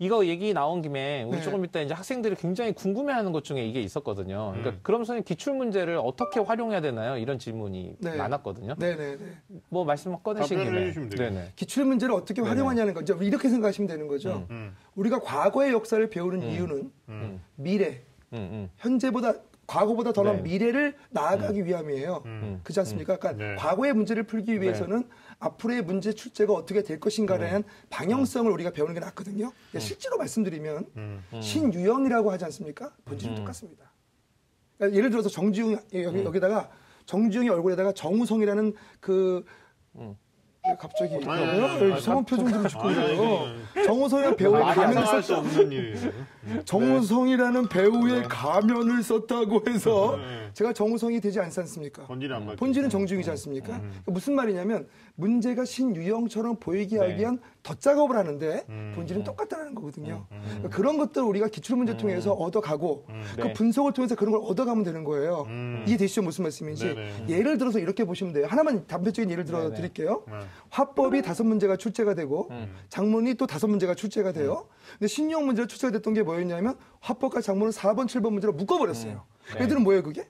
이거 얘기 나온 김에 우리 네. 조금 이따 이제 학생들이 굉장히 궁금해하는 것 중에 이게 있었거든요. 그러니까 그럼 선생님 기출 문제를 어떻게 활용해야 되나요? 이런 질문이 네. 많았거든요. 네네네. 뭐 말씀 꺼내신 김에. 네네. 기출 문제를 어떻게 활용하냐는 거죠. 이렇게 생각하시면 되는 거죠. 우리가 과거의 역사를 배우는 이유는 미래, 현재보다 과거보다 더 나은 미래를 나아가기 위함이에요. 그렇지 않습니까? 그러니까 네. 과거의 문제를 풀기 위해서는 앞으로의 문제 출제가 어떻게 될 것인가에 대한 방향성을 우리가 배우는 게 낫거든요. 실제로 말씀드리면 신유형이라고 하지 않습니까? 본질은 똑같습니다. 그러니까 예를 들어서 정주영 여기다가 정주영의 얼굴에다가 정우성이라는 그 갑자기 성원 표정들을 짓고 있어요. 정우성이라는 배우의 가면을 수 없는 일이에요. 정우성이라는 배우의 가면을 썼다고 해서 제가 정우성이 되지 않지 않습니까? 본질은 정주영이지 않습니까? 그러니까 무슨 말이냐면 문제가 신유형처럼 보이게 하기 위한 덧작업을 하는데 본질은 똑같다는 거거든요. 그러니까 그런 것들을 우리가 기출문제 통해서 얻어가고 그 분석을 통해서 그런 걸 얻어가면 되는 거예요. 이해되시죠? 무슨 말씀인지. 예를 들어서 이렇게 보시면 돼요. 하나만 단편적인 예를 들어 드릴게요. 화법이 5문제가 출제가 되고 장문이 또 5문제가 출제가 돼요. 근데 신유형 문제가 출제가 됐던 게 뭐였냐면 화법과 장문을 4번, 7번 문제로 묶어버렸어요. 애들은 뭐예요 그게?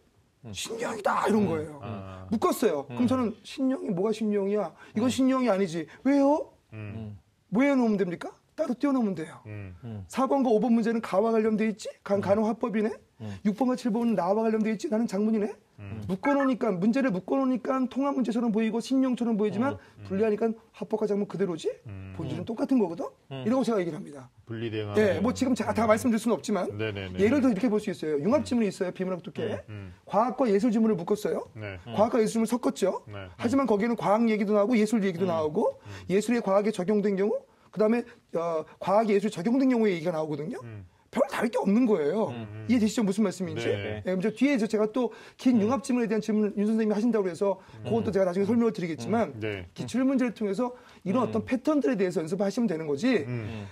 신유형이다 이런 거예요. 묶었어요. 그럼 저는 신유형이 뭐가 신유형이야? 이건 신유형이 아니지. 왜요? 뭐 해놓으면 됩니까? 따로 띄워놓으면 돼요. 4번과 5번 문제는 가와 관련돼 있지? 가는 화법이네? 6번과 7번은 나와 관련돼 있지? 나는 장문이네? 묶어놓으니까 문제를 묶어놓으니까 통합 문제처럼 보이고 신유형처럼 보이지만 분리하니까 화법과 장문 그대로지? 본질은 똑같은 거거든? 이라고 제가 얘기를 합니다. 분리대응. 네, 뭐 지금 제가 다 말씀드릴 수는 없지만 예를 들어 이렇게 볼 수 있어요. 융합 지문이 있어요. 비문학 두께. 과학과 예술 지문을 묶었어요. 과학과 예술 지문을 섞었죠. 하지만 거기에는 과학 얘기도 나오고 예술 얘기도 나오고 예술에 과학에 적용된 경우 그다음에 과학에 예술 적용된 경우의 얘기가 나오거든요. 별 다를 게 없는 거예요. 이해되시죠? 무슨 말씀인지? 네, 뒤에 제가 또 긴 융합 지문에 대한 질문을 윤 선생님이 하신다고 해서 그건 또 제가 나중에 설명을 드리겠지만 기출 문제를 통해서 이런 어떤 패턴들에 대해서 연습하시면 되는 거지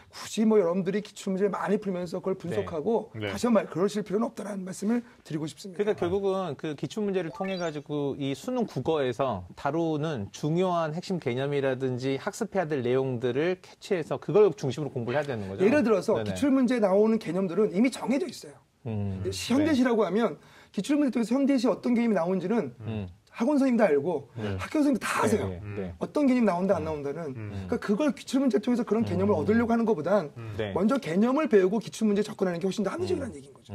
굳이 뭐 여러분들이 기출 문제를 많이 풀면서 그걸 분석하고 다시 한번 그러실 필요는 없다는 말씀을 드리고 싶습니다. 그러니까 결국은 그 기출 문제를 통해 가지고 이 수능 국어에서 다루는 중요한 핵심 개념이라든지 학습해야 될 내용들을 캐치해서 그걸 중심으로 공부를 해야 되는 거죠. 예를 들어서 기출 문제에 나오는 개념들은 이미 정해져 있어요. 현대시라고 하면 기출 문제 통해서 현대시 어떤 개념이 나오는지는 학원 선생님도 알고 학교 선생님도 다 아세요. 어떤 개념이 나온다 안 나온다는. 그러니까 그걸 기출문제 통해서 그런 개념을 얻으려고 하는 것보단 먼저 개념을 배우고 기출문제에 접근하는 게 훨씬 더 합리적이라는 얘기인 거죠.